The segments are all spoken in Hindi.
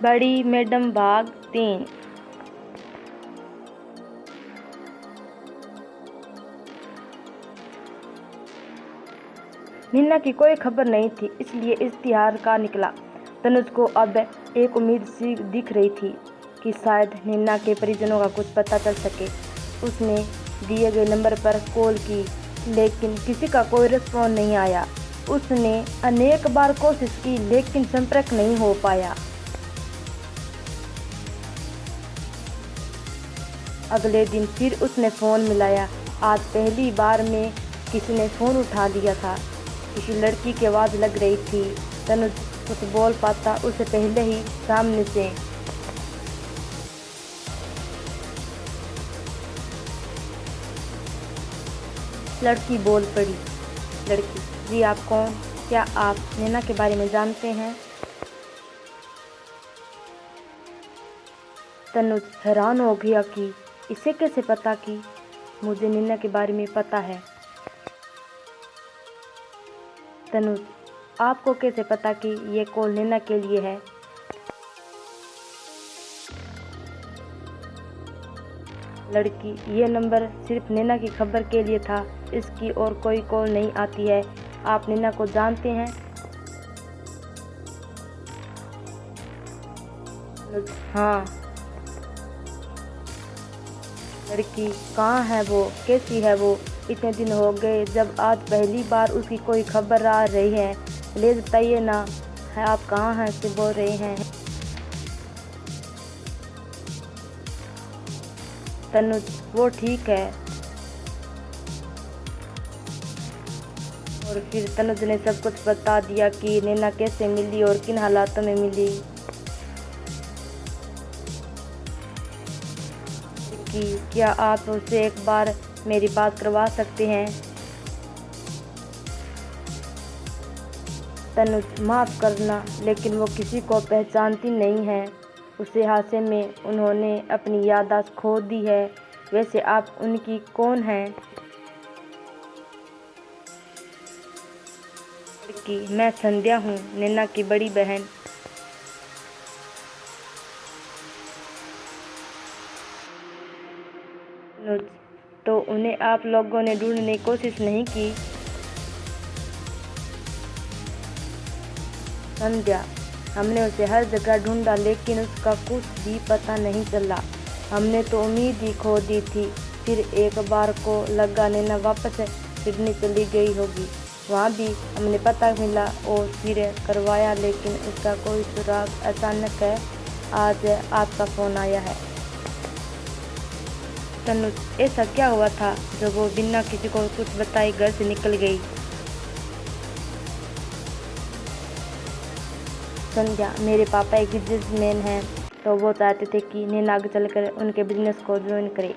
बड़ी मैडम भाग 3। नीना की कोई खबर नहीं थी, इसलिए इश्तिहार का निकला। तनुज को अब एक उम्मीद सी दिख रही थी कि शायद नीना के परिजनों का कुछ पता चल सके। उसने दिए गए नंबर पर कॉल की, लेकिन किसी का कोई रिस्पॉन्स नहीं आया। उसने अनेक बार कोशिश की, लेकिन संपर्क नहीं हो पाया। अगले दिन फिर उसने फ़ोन मिलाया। आज पहली बार में किसी ने फ़ोन उठा लिया था। किसी लड़की की आवाज़ लग रही थी। तनुज कुछ बोल पाता उससे पहले ही सामने से लड़की बोल पड़ी। लड़की: जी आप कौन? क्या आप नैना के बारे में जानते हैं? तनुज हैरान हो गया कि इसे कैसे पता कि मुझे नैना के बारे में पता है। तनुज: आपको कैसे पता कि ये कॉल नैना के लिए है? लड़की: ये नंबर सिर्फ नैना की खबर के लिए था, इसकी और कोई कॉल नहीं आती है। आप नैना को जानते हैं? हाँ। लड़की: कहाँ है वो? कैसी है वो? इतने दिन हो गए, जब आज पहली बार उसकी कोई खबर आ रही है। प्लीज बताइए ना, है आप कहाँ हैं से बोल रहे हैं? तनुज: वो ठीक है। और फिर तनुज ने सब कुछ बता दिया कि नैना कैसे मिली और किन हालातों में मिली। कि क्या आप उससे एक बार मेरी बात करवा सकते हैं? तनुज: माफ़ करना, लेकिन वो किसी को पहचानती नहीं है। उसे हादसे में उन्होंने अपनी याददाश्त खो दी है। वैसे आप उनकी कौन हैं? कि मैं संध्या हूँ, नैना की बड़ी बहन। तनुज: तो उन्हें आप लोगों ने ढूंढने की कोशिश नहीं की? संध्या: हमने उसे हर जगह ढूंढा, लेकिन उसका कुछ भी पता नहीं चला। हमने तो उम्मीद ही खो दी थी। फिर एक बार को लगा नैना वापस सिडनी चली गई होगी। वहाँ भी हमने पता मिला और फिर करवाया, लेकिन उसका कोई सुराग। अचानक है आज आपका फ़ोन आया है। तनुज: ऐसा क्या हुआ था जब वो बिना किसी को कुछ बताए घर से निकल गई? संध्या: मेरे पापा एक बिजनेसमैन हैं, तो वो चाहते थे कि नैना आगे चलकर उनके बिजनेस को ज्वाइन करे।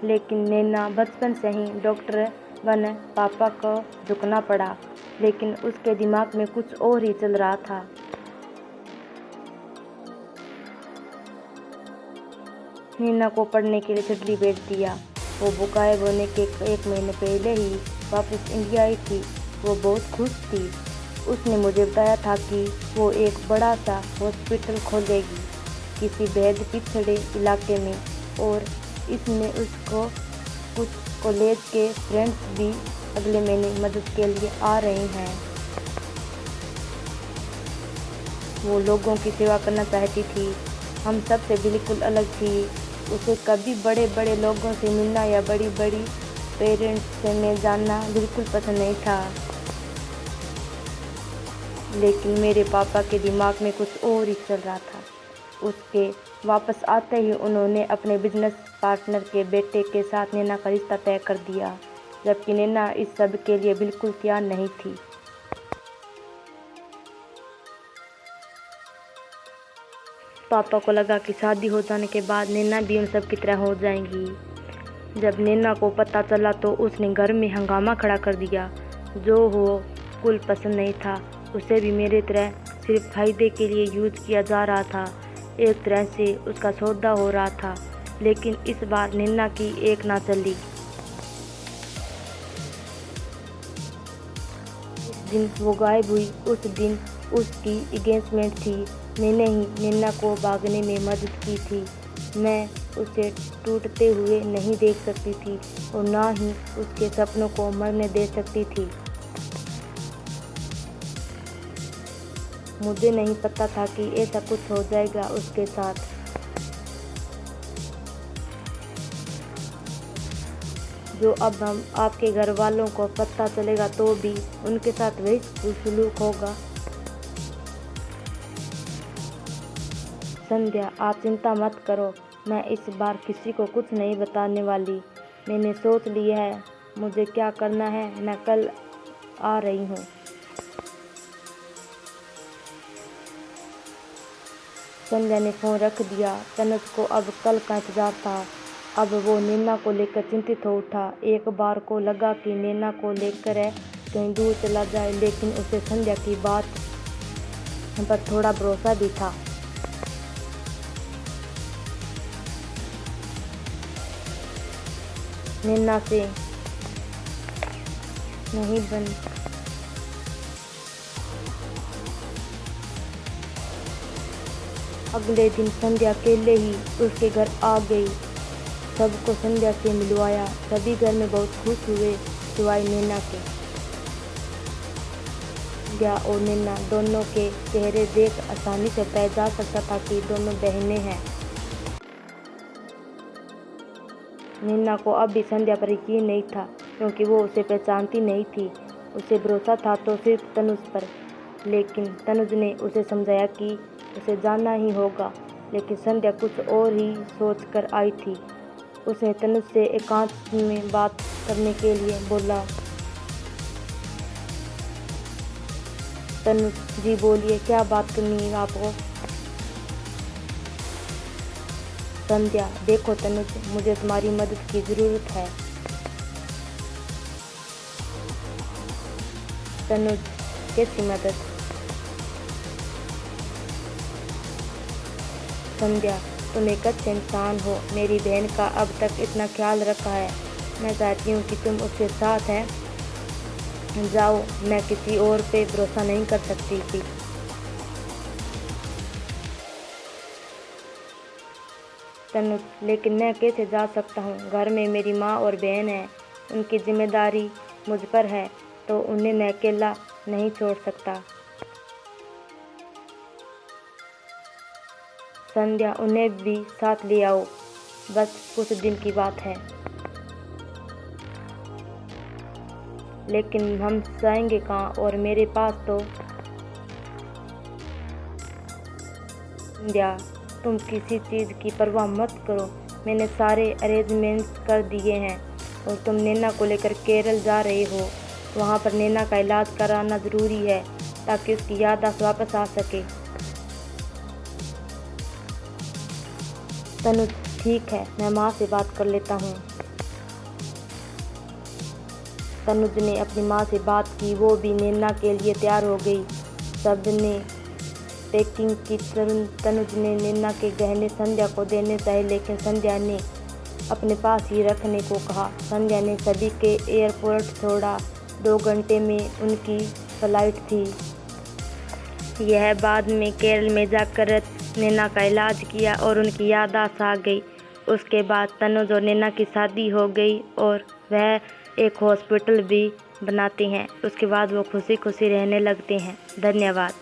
लेकिन नैना बचपन से ही डॉक्टर बन पापा को झुकना पड़ा। लेकिन उसके दिमाग में कुछ और ही चल रहा था। नैना को पढ़ने के लिए दिल्ली भेज दिया। वो गायब होने के 1 महीने पहले ही वापस इंडिया आई थी। वो बहुत खुश थी। उसने मुझे बताया था कि वो एक बड़ा सा हॉस्पिटल खोलेगी किसी बेहद पिछड़े इलाके में, और इसमें उसको कुछ कॉलेज के फ्रेंड्स भी अगले महीने मदद के लिए आ रहे हैं। वो लोगों की सेवा करना चाहती थी, हम सब से बिल्कुल अलग थी। उसे कभी बड़े बड़े लोगों से मिलना या बड़ी बड़ी पेरेंट्स से में जानना बिल्कुल पसंद नहीं था। लेकिन मेरे पापा के दिमाग में कुछ और ही चल रहा था। उसके वापस आते ही उन्होंने अपने बिजनेस पार्टनर के बेटे के साथ नैना का रिश्ता तय कर दिया, जबकि नैना इस सब के लिए बिल्कुल तैयार नहीं थी। पापा को लगा कि शादी हो जाने के बाद नैना भी उन सब की तरह हो जाएंगी। जब नैना को पता चला तो उसने घर में हंगामा खड़ा कर दिया। जो हो कुल पसंद नहीं था। उसे भी मेरे तरह सिर्फ फायदे के लिए यूज किया जा रहा था। एक तरह से उसका सौदा हो रहा था। लेकिन इस बार नैना की एक ना चली। जिस दिन वो गायब हुई उस दिन उसकी एंगेजमेंट थी। मैंने ही नैना को भागने में मदद की थी। मैं उसे टूटते हुए नहीं देख सकती थी और ना ही उसके सपनों को मरने दे सकती थी। मुझे नहीं पता था कि ऐसा कुछ हो जाएगा उसके साथ। जो अब हम आपके घर वालों को पता चलेगा तो भी उनके साथ वही सलूक होगा। संध्या, आप चिंता मत करो, मैं इस बार किसी को कुछ नहीं बताने वाली। मैंने सोच लिया है मुझे क्या करना है। मैं कल आ रही हूँ। संध्या ने फ़ोन रख दिया। तनुज को अब कल का इंतजार था। अब वो नैना को लेकर चिंतित हो उठा। एक बार को लगा कि नैना को लेकर कहीं दूर चला जाए, लेकिन उसे संध्या की बात पर थोड़ा भरोसा भी था। नैना से नहीं बन अगले दिन संध्या अकेले ही उसके घर आ गई। सबको संध्या से मिलवाया। सभी घर में बहुत खुश हुए सिवाय नैना के। संध्या और नैना दोनों के चेहरे देख आसानी से पता जा सकता था कि दोनों बहनें हैं। नैना को अब भी संध्या पर यकीन नहीं था, क्योंकि वो उसे पहचानती नहीं थी। उसे भरोसा था तो सिर्फ तनुज पर। लेकिन तनुज ने उसे समझाया कि उसे जाना ही होगा। लेकिन संध्या कुछ और ही सोच कर आई थी। उसने तनुज से एकांत में बात करने के लिए बोला। तनुज जी बोलिए, क्या बात करनी है आपको? संध्या, देखो तनुज, मुझे तुम्हारी मदद की ज़रूरत है। तनुज, कैसी मदद? संध्या, तुम एक अच्छे इंसान हो। मेरी बहन का अब तक इतना ख्याल रखा है। मैं चाहती हूँ कि तुम उसके साथ जाओ। मैं किसी और पे भरोसा नहीं कर सकती थी। तनुज, लेकिन मैं कैसे जा सकता हूँ? घर में मेरी माँ और बहन है। उनकी जिम्मेदारी मुझ पर है, तो उन्हें मैं अकेला नहीं छोड़ सकता। संध्या, उन्हें भी साथ ले आओ। बस कुछ दिन की बात है। लेकिन हम जाएंगे कहाँ? और मेरे पास तो। संध्या, तुम किसी चीज़ की परवाह मत करो। मैंने सारे अरेंजमेंट्स कर दिए हैं। और तुम नैना को लेकर केरल जा रहे हो। वहाँ पर नैना का इलाज कराना ज़रूरी है, ताकि उसकी याददाश्त वापस आ सके। तनुज, ठीक है, मैं माँ से बात कर लेता हूँ। तनुज ने अपनी माँ से बात की। वो भी नैना के लिए तैयार हो गई। सबने पैकिंग की। तनुज ने नैना के गहने संध्या को देने चाहे, लेकिन संध्या ने अपने पास ही रखने को कहा। संध्या ने सभी के एयरपोर्ट छोड़ा। 2 घंटे में उनकी फ्लाइट थी। यह बाद में केरल में जाकर नैना का इलाज किया और उनकी याददाश्त आ गई। उसके बाद तनुज और नैना की शादी हो गई और वह एक हॉस्पिटल भी बनाते हैं। उसके बाद वो खुशी खुशी रहने लगते हैं। धन्यवाद।